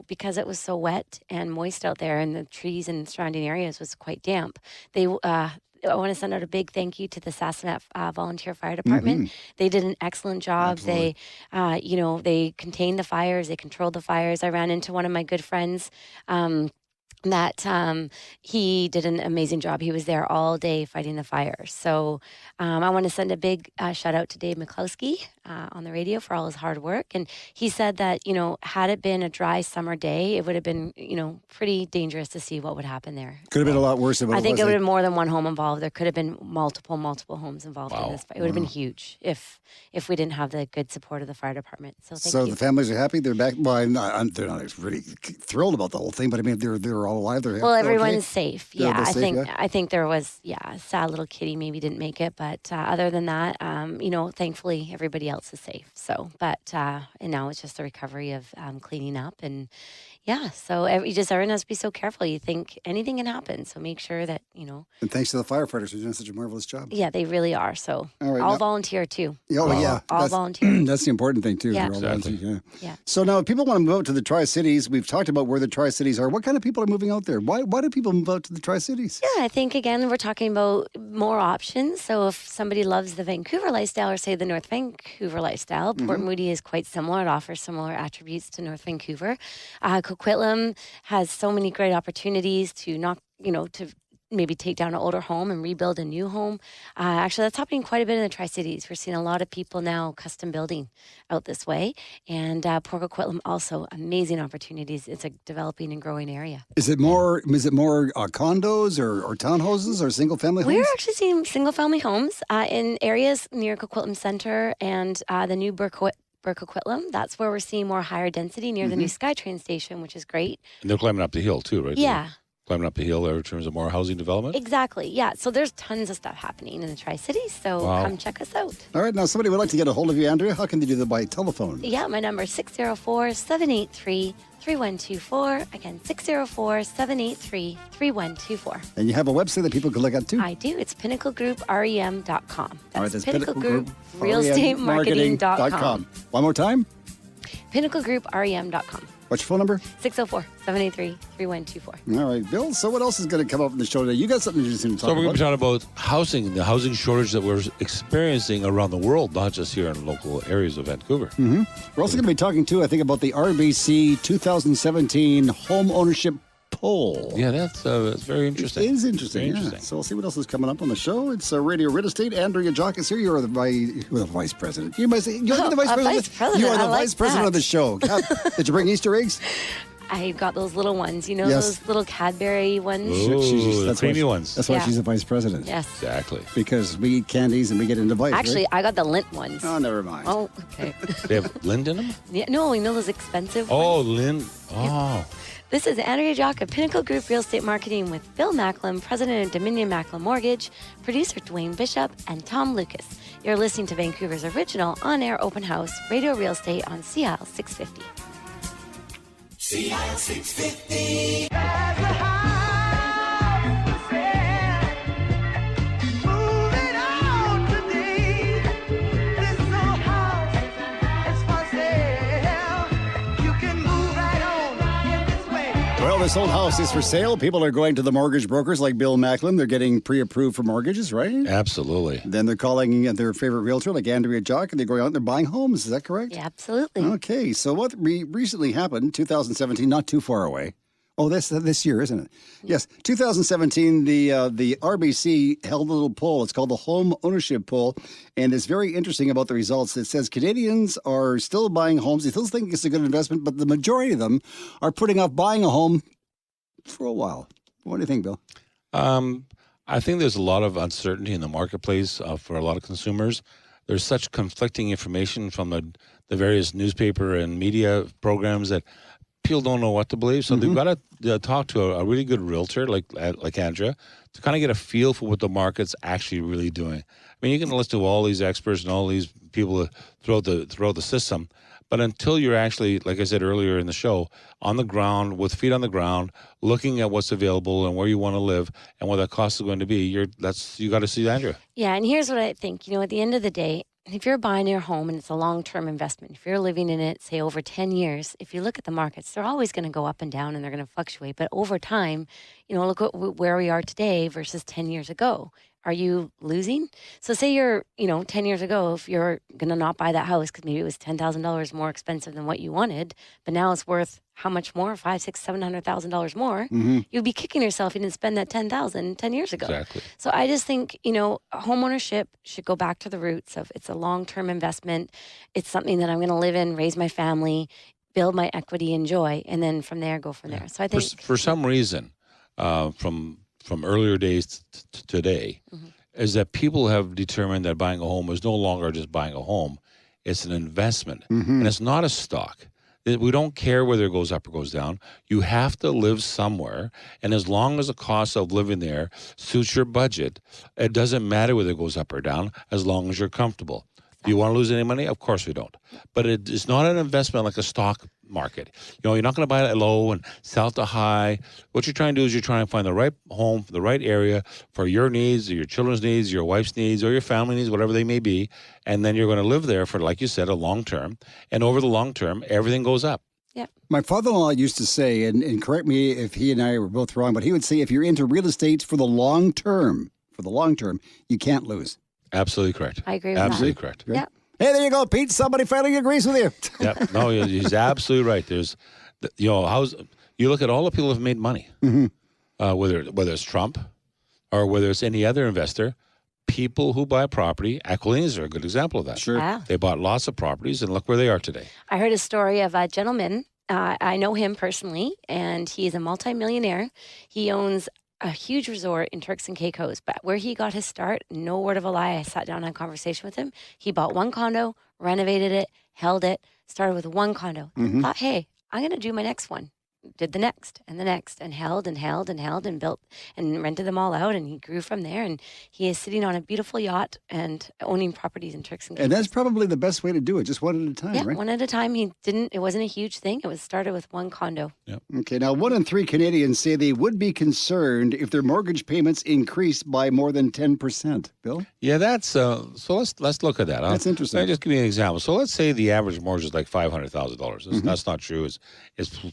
because it was so wet and moist out there and the trees and surrounding areas was quite damp. I want to send out a big thank you to the Sassanet Volunteer Fire Department. They did an excellent job. Absolutely. They contained the fires. They controlled the fires. I ran into one of my good friends that he did an amazing job. He was there all day fighting the fires. So I want to send a big shout out to Dave McCloskey on the radio for all his hard work. And he said that, had it been a dry summer day, it would have been, pretty dangerous to see what would happen there. Could have been a lot worse. I think it would have been more than one home involved. There could have been multiple homes involved in this. It would have been huge if we didn't have the good support of the fire department. So thank you. The families are happy. They're back. Well, they're not really thrilled about the whole thing, but I mean, they're all alive. They're Everyone's safe. They're Yeah, safe, I think there was a sad little kitty maybe didn't make it, but other than that, thankfully everybody else is safe. So, and now it's just the recovery of cleaning up and. Yeah, so everyone has to be so careful. You think anything can happen, so make sure that, And thanks to the firefighters who are doing such a marvelous job. Yeah, they really are. So All right, I'll now- volunteer too. Yeah, All volunteer. That's the important thing too. Yeah. They're all Exactly. volunteer, Yeah. So now, if people want to move out to the Tri-Cities, we've talked about where the Tri-Cities are. What kind of people are moving out there? Why do people move out to the Tri-Cities? Yeah, I think, again, we're talking about more options. So if somebody loves the Vancouver lifestyle or, say, the North Vancouver lifestyle, Port Moody is quite similar. It offers similar attributes to North Vancouver. Coquitlam has so many great opportunities to to maybe take down an older home and rebuild a new home. Actually, that's happening quite a bit in the Tri-Cities. We're seeing a lot of people now custom building out this way. And Port Coquitlam also, amazing opportunities. It's a developing and growing area. Is it more condos or townhouses or single family homes? We're actually seeing single-family homes in areas near Coquitlam Center and the new Coquitlam. That's where we're seeing more higher density near the new SkyTrain station, which is great. And they're climbing up the hill too, right? Yeah. Climbing up the hill there in terms of more housing development? Exactly, yeah. So there's tons of stuff happening in the Tri-Cities, so come check us out. All right, now somebody would like to get a hold of you, Andrea. How can they do that? By telephone? Yeah, my number is 604-783-3124. Again, 604-783-3124. And you have a website that people can look at too? I do. It's pinnaclegrouprem.com. All right, That's that's pinnaclegrouprrealestatemarketing.com. One more time? pinnaclegrouprem.com. What's your phone number? 604-783-3124. All right, Bill. So what else is going to come up in the show today? You got something interesting to talk So we're going to about. be talking about housing, the housing shortage that we're experiencing around the world, not just here in local areas of Vancouver. We're also going to be talking, too, I think, about the RBC 2017 home ownership poll. Yeah, that's very interesting. It is interesting. Very Yeah. interesting. So we'll see what else is coming up on the show. It's Radio Real Estate. Andrea Jauck is here. You're the vice president. You might say you're the vice president. vice president. You are the I like vice president that. of the show. Did you bring Easter eggs? I got those little ones, Yes. those little Cadbury ones. Ooh, the that's creamy why, ones. That's why Yeah. she's the vice president. Yes. Exactly. Because we eat candies and we get into vice. Actually, right? I got the lint ones. Oh, never mind. Oh, okay. They have Lind in them? Yeah, no, those expensive Oh, ones. Lind. Oh. This is Andrea Jauck of Pinnacle Group Real Estate Marketing with Bill Macklem, president of Dominion Macklem Mortgage, producer Dwayne Bishop, and Tom Lucas. You're listening to Vancouver's original on-air open house, Radio Real Estate on CL 650. CL 650. Well, this old house is for sale. People are going to the mortgage brokers like Bill Macklem. They're getting pre-approved for mortgages, right? Absolutely. Then they're calling their favorite realtor like Andrea Jauck, and they're going out and they're buying homes. Is that correct? Yeah, absolutely. Okay, so what recently happened, 2017, not too far away. Oh, this year, isn't it? Yes, 2017. The RBC held a little poll. It's called the Home Ownership Poll, and it's very interesting about the results. It says Canadians are still buying homes. They still think it's a good investment, but the majority of them are putting off buying a home for a while. What do you think, Bill? I think there's a lot of uncertainty in the marketplace for a lot of consumers. There's such conflicting information from the various newspaper and media programs that people don't know what to believe. So they've got to talk to a really good realtor like Andrea to kind of get a feel for what the market's actually really doing. I mean, you can listen to all these experts and all these people throughout the system, but until you're actually, like I said earlier in the show, on the ground, with feet on the ground, looking at what's available and where you want to live and what that cost is going to be, you got to see Andrea. Yeah, and here's what I think. At the end of the day, if you're buying your home and it's a long-term investment, if you're living in it, say, over 10 years, if you look at the markets, they're always going to go up and down and they're going to fluctuate. But over time, look at where we are today versus 10 years ago. Are you losing? So say you're, 10 years ago, if you're going to not buy that house because maybe it was $10,000 more expensive than what you wanted, but now it's worth how much more? $500,000, $600,000, $700,000 more. You'd be kicking yourself if you didn't spend that $10,000 10 years ago. Exactly. So I just think, home ownership should go back to the roots of it's a long-term investment. It's something that I'm going to live in, raise my family, build my equity, enjoy, and then from there, go from there. So I think for some reason, from earlier days to today, is that people have determined that buying a home is no longer just buying a home. It's an investment, and it's not a stock. We don't care whether it goes up or goes down. You have to live somewhere, and as long as the cost of living there suits your budget, it doesn't matter whether it goes up or down as long as you're comfortable. Do you want to lose any money? Of course we don't. But it's not an investment like a stock market. You're not going to buy it at low and sell it to high. What you're trying to do is you're trying to find the right home, the right area for your needs, or your children's needs, your wife's needs, or your family needs, whatever they may be. And then you're going to live there for, like you said, a long term. And over the long term, everything goes up. Yeah. My father-in-law used to say, and correct me if he and I were both wrong, but he would say if you're into real estate for the long term, you can't lose. Absolutely correct. I agree with Absolutely that. correct. Yeah. Hey, there you go, Pete. Somebody finally agrees with you. Yep. No, he's absolutely right. There's, you look at all the people who have made money, whether it's Trump or whether it's any other investor, people who buy property, Aquilinians are a good example of that. Sure. Wow. They bought lots of properties and look where they are today. I heard a story of a gentleman. I know him personally, and he's a multimillionaire. He owns a huge resort in Turks and Caicos, but where he got his start, no word of a lie, I sat down and had a conversation with him. He bought one condo, renovated it, held it, started with one condo, and thought, hey, I'm going to do my next one. Did the next, and held and built and rented them all out, and he grew from there. And he is sitting on a beautiful yacht and owning properties in Turks and Caicos. And that's probably the best way to do it, just one at a time, Yeah, right? one at a time. It wasn't a huge thing. It was started with one condo. Yep. Okay, now 1 in 3 Canadians say they would be concerned if their mortgage payments increased by more than 10%. Bill? Yeah, that's so. Let's look at that. That's interesting. Let me just give you an example. So let's say the average mortgage is like $500,000. That's not true. It's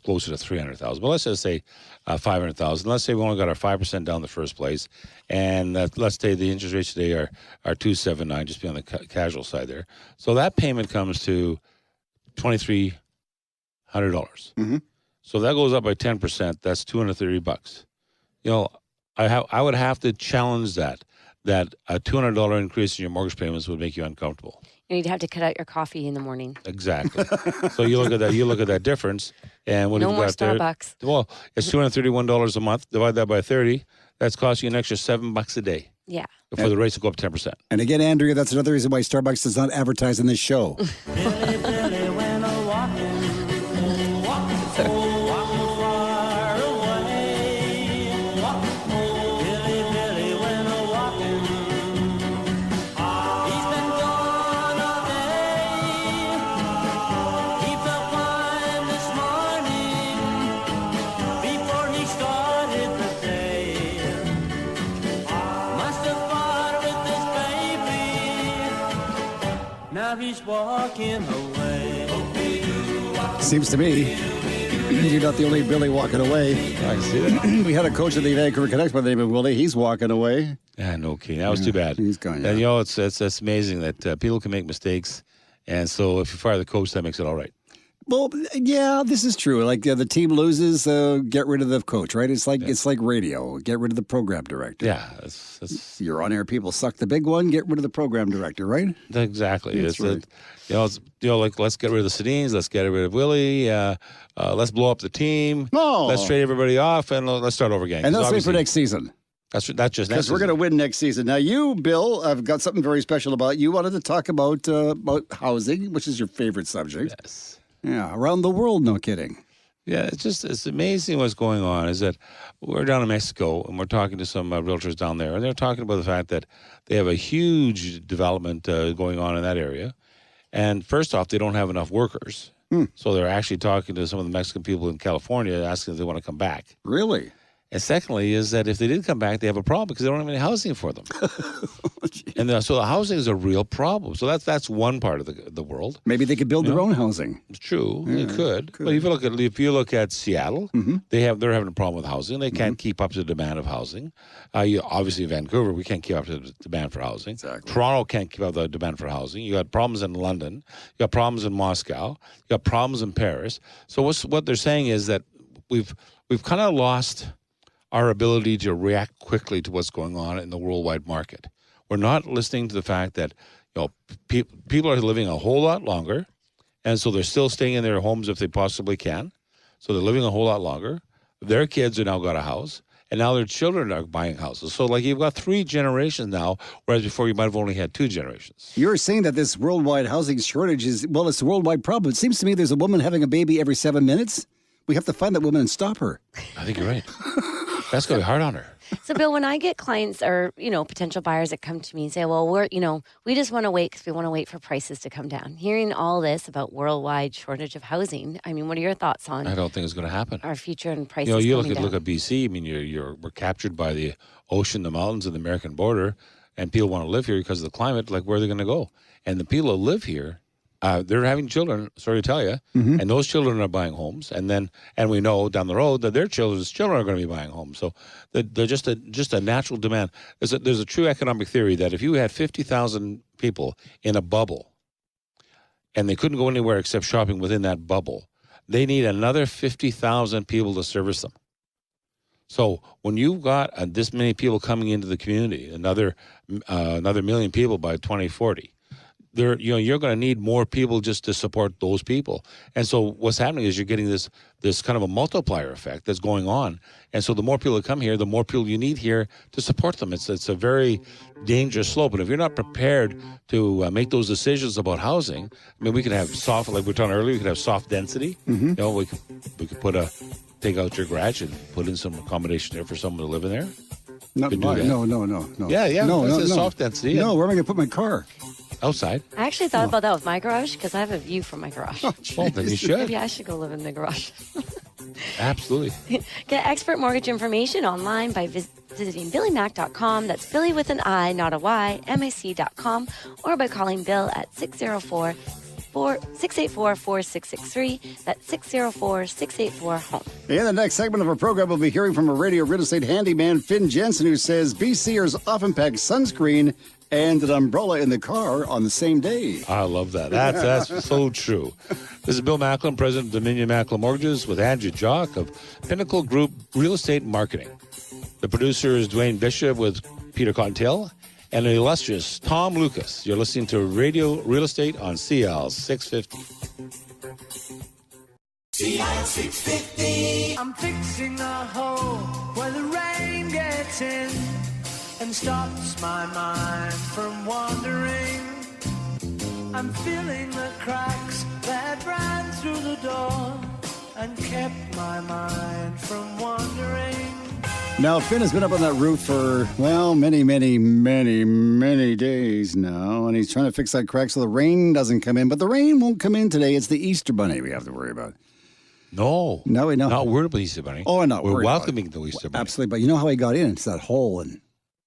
closer to $300,000. But let's just say $500,000. Let's say we only got our 5% down the first place, and let's say the interest rates today are 2.79. Just be on the casual side there. So that payment comes to $2,300. So that goes up by 10%. That's $230. I would have to challenge that a $200 increase in your mortgage payments would make you uncomfortable. You'd have to cut out your coffee in the morning. Exactly. So you look at that difference, and what No you've more got there. Starbucks. Well, it's $231 a month. Divide that by 30. That's costing you an extra $7 a day. Yeah. For the rates to go up 10%. And again, Andrea, that's another reason why Starbucks does not advertise in this show. Billy, Billy went a-walking, walking far away. Billy, Billy went a-walking. He's been gone all day. He felt fine this morning before he started the day. Must have fought with his baby. Now he's walking away. Seems to me you're not the only Billy walking away. I can see that. We had a coach of the Vancouver Canucks by the name of Willie. He's walking away. Yeah, no kidding. That was too bad. He's gone, And yeah. it's amazing that people can make mistakes, and so if you fire the coach, that makes it all right. Well, yeah, this is true. Like the team loses, get rid of the coach, right? It's like radio. Get rid of the program director. Yeah, it's Your on-air people suck the big one. Get rid of the program director, right? exactly. That's right. Like let's get rid of the Sedins, let's get rid of Willie, let's blow up the team, No. let's trade everybody off, and let's start over again. And 'Cause let's wait for obviously- next season. That's just next Because we're season. going to win next season. Now, you, Bill, I've got something very special about you. Wanted to talk about housing, which is your favorite subject. Yes. Yeah, around the world, no kidding. Yeah, it's amazing what's going on. Is that we're down in Mexico and we're talking to some realtors down there, and they're talking about the fact that they have a huge development going on in that area. And first off, they don't have enough workers. So they're actually talking to some of the Mexican people in California, asking if they want to come back. Really? And secondly, is that if they did come back, they have a problem because they don't have any housing for them. And so the housing is a real problem. So that's one part of the world. Maybe they could build their own housing. It's true, they could. But if you look at Seattle, they're having a problem with housing. They can't keep up to the demand of housing. Obviously, Vancouver, we can't keep up to the demand for housing. Exactly. Toronto can't keep up to the demand for housing. You got problems in London. You got problems in Moscow. You got problems in Paris. So what they're saying is that we've kind of lost our ability to react quickly to what's going on in the worldwide market. We're not listening to the fact that people are living a whole lot longer, and so they're still staying in their homes if they possibly can. So they're living a whole lot longer. Their kids are now got a house, and now their children are buying houses. So like you've got 3 generations now, whereas before you might have only had 2 generations. You're saying that this worldwide housing shortage is, well, it's a worldwide problem. It seems to me there's a woman having a baby every 7 minutes. We have to find that woman and stop her. I think you're right. That's going to be hard on her. So, Bill, when I get clients or, potential buyers that come to me and say, well, we just want to wait because we want to wait for prices to come down. Hearing all this about worldwide shortage of housing, I mean, what are your thoughts on I don't think it's going to happen. our future and prices You coming down? look at BC. I mean, we're captured by the ocean, the mountains, and the American border, and people want to live here because of the climate. Like, where are they going to go? And the people who live here, they're having children. Sorry to tell you, and those children are buying homes, and we know down the road that their children's children are going to be buying homes. So they're just a natural demand. There's a true economic theory that if you had 50,000 people in a bubble, and they couldn't go anywhere except shopping within that bubble, they need another 50,000 people to service them. So when you've got this many people coming into the community, another million people by 2040. You're going to need more people just to support those people. And so what's happening is you're getting this kind of a multiplier effect that's going on. And so the more people that come here, the more people you need here to support them. It's a very dangerous slope. And if you're not prepared to make those decisions about housing, I mean, we could have soft, like we were talking earlier, we could have soft density. We could take out your garage and put in some accommodation there for someone to live in there. No. Yeah. No. Soft density. No, where am I going to put my car? Outside. I actually thought about that with my garage because I have a view from my garage. Well, then you should. Maybe I should go live in the garage. Absolutely. Get expert mortgage information online by visiting BillyMac.com. That's Billy with an I, not a Y, MAC.com, or by calling Bill at 684-4663. That's 604-684-HOME. In the next segment of our program, we'll be hearing from a radio real estate handyman, Finn Jensen, who says BCers often pack sunscreen and an umbrella in the car on the same day. I love that. That's so true. This is Bill Macklem, president of Dominion Macklem Mortgages, with Andrea Jauck of Pinnacle Group Real Estate Marketing. The producer is Dwayne Bishop with Peter Contill and the illustrious Tom Lucas. You're listening to Radio Real Estate on CL 650. CL 650. I'm fixing a hole where the rain gets in and stops my mind from wandering. I'm filling the cracks that ran through the door and kept my mind from wandering. Now, Finn has been up on that roof for, well, many days now, and he's trying to fix that crack so the rain doesn't come in. But the rain won't come in today. It's the Easter Bunny we have to worry about. No, we know. Not worried about the Easter Bunny. Oh, I'm not We're worried welcoming the Easter Bunny. Absolutely, but you know how he got in? It's that hole in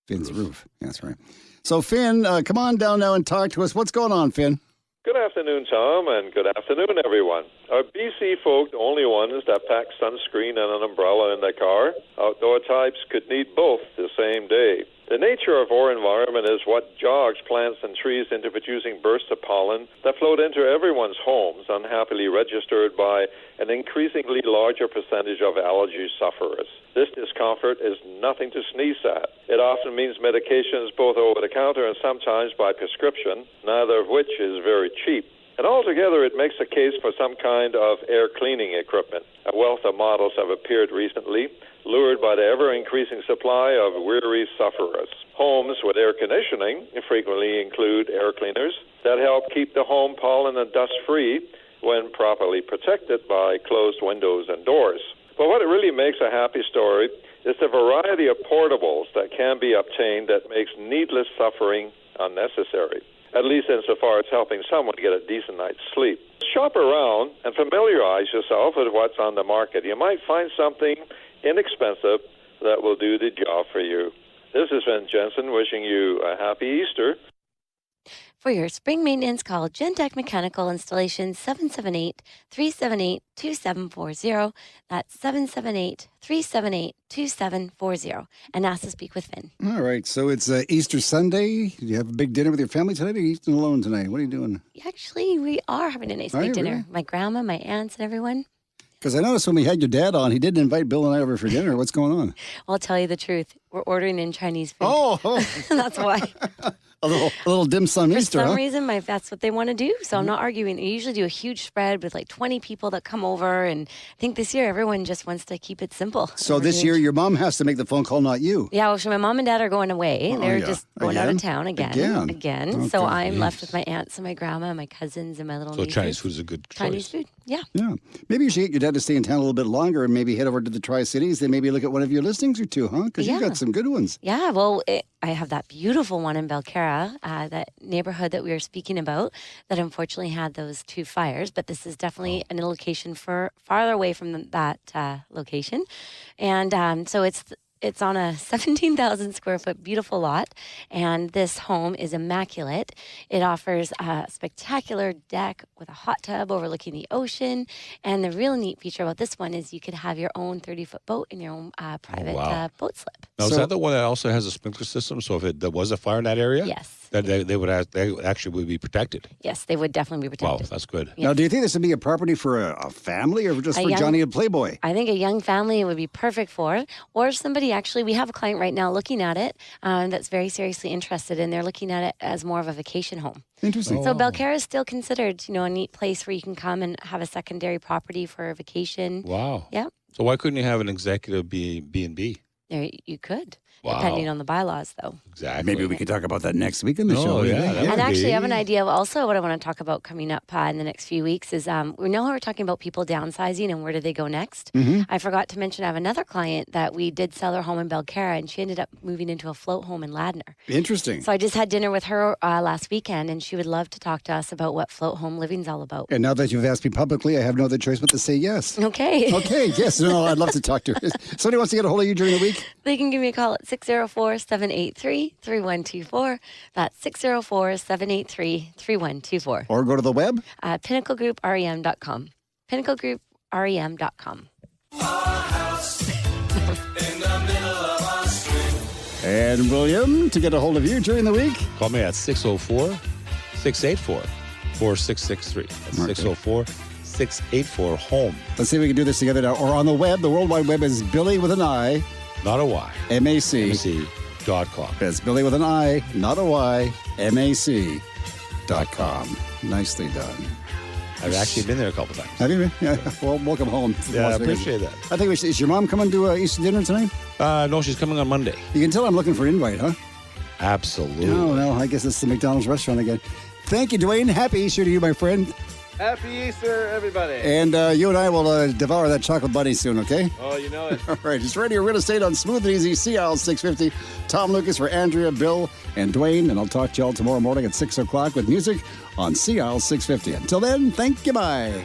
Finn's roof. That's right. So, Finn, come on down now and talk to us. What's going on, Finn? Good afternoon, Tom, and good afternoon, everyone. Are BC folk the only ones that pack sunscreen and an umbrella in their car? Outdoor types could need both the same day. The nature of our environment is what jogs plants and trees into producing bursts of pollen that float into everyone's homes, unhappily registered by an increasingly larger percentage of allergy sufferers. This discomfort is nothing to sneeze at. It often means medications both over the counter and sometimes by prescription, neither of which is very cheap. And altogether, it makes a case for some kind of air cleaning equipment. A wealth of models have appeared recently, lured by the ever-increasing supply of weary sufferers. Homes with air conditioning frequently include air cleaners that help keep the home pollen and dust-free when properly protected by closed windows and doors. But what it really makes a happy story is the variety of portables that can be obtained that makes needless suffering unnecessary, at least insofar as helping someone get a decent night's sleep. Shop around and familiarize yourself with what's on the market. You might find something inexpensive that will do the job for you. This is Vin Jensen wishing you a happy Easter. For your spring maintenance, call Gentech Mechanical Installation 778-378-2740. That's 778-378-2740. And ask to speak with Vin. All right, so it's Easter Sunday. You have a big dinner with your family tonight, or are you eating alone tonight? What are you doing? Actually, we are having a nice big dinner. Really? My grandma, my aunts, and everyone. Because I noticed when we had your dad on, he didn't invite Bill and I over for dinner. What's going on? Well, I'll tell you the truth. We're ordering in Chinese food. Oh. That's why. A little dim sum Easter, For some huh? reason, that's what they want to do. So I'm not arguing. They usually do a huge spread with like 20 people that come over. And I think this year, everyone just wants to keep it simple. So this year, your mom has to make the phone call, not you. Yeah, well, so my mom and dad are going away. They're just going out of town again. Okay. So I'm left with my aunts and my grandma, my cousins, and my little nieces. So Chinese food is a good choice. Chinese food, yeah. Yeah. Maybe you should get your dad to stay in town a little bit longer and maybe head over to the Tri-Cities and maybe look at one of your listings or two, huh? Because you've got some good ones. Yeah, well, I have that beautiful one in Belcara, that neighborhood that we were speaking about, that unfortunately had those two fires. But this is definitely a location farther away from that location. And so it's on a 17,000 square foot beautiful lot, and this home is immaculate. It offers a spectacular deck with a hot tub overlooking the ocean, and the real neat feature about this one is you could have your own 30-foot boat and your own private boat slip. Now, is that the one that also has a sprinkler system? So if there was a fire in that area? Yes. That they actually would be protected. Yes, they would definitely be protected. Wow, that's good. Yes. Now, do you think this would be a property for a family or just for Johnny and Playboy? I think a young family would be perfect for, or somebody actually, we have a client right now looking at it that's very seriously interested, and they're looking at it as more of a vacation home. Interesting. So Belcara is still considered, a neat place where you can come and have a secondary property for a vacation. Wow. Yeah. So why couldn't you have an executive B&B? You could. Wow. Depending on the bylaws, thow. Exactly. Maybe we could talk about that next week in the show. Yeah, and actually, I have an idea of also what I want to talk about coming up in the next few weeks is we know how we're talking about people downsizing and where do they go next. Mm-hmm. I forgot to mention I have another client that we did sell her home in Belcara, and she ended up moving into a float home in Ladner. Interesting. So I just had dinner with her last weekend, and she would love to talk to us about what float home living's all about. And now that you've asked me publicly, I have no other choice but to say yes. Okay. Okay, yes. No, I'd love to talk to her. Somebody wants to get a hold of you during the week? They can give me a call at 604-783-3124. That's 604-783-3124. Or go to the web? PinnacleGroupREM.com. PinnacleGroupREM.com. And William, to get a hold of you during the week? Call me at 604-684-4663. That's 604-684-HOME. Let's see if we can do this together now. Or on the web, the World Wide Web is Billy with an I. Not a Y. M-A-C. MAC.com. It's Billy with an I, not a Y, M-A-C.com. Nicely done. I've actually been there a couple times. Have you been? Yeah. Well, welcome home. Yeah, I appreciate that. I think is your mom coming to Easter dinner tonight? No, she's coming on Monday. You can tell I'm looking for an invite, huh? Absolutely. Oh, no, I guess it's the McDonald's restaurant again. Thank you, Dwayne. Happy Easter to you, my friend. Happy Easter, everybody. And you and I will devour that chocolate bunny soon, okay? Oh, you know it. All right, it's Radio Real Estate on Smooth and Easy, CL 650. Tom Lucas for Andrea, Bill, and Dwayne. And I'll talk to y'all tomorrow morning at 6 o'clock with music on CL 650. Until then, thank you, bye.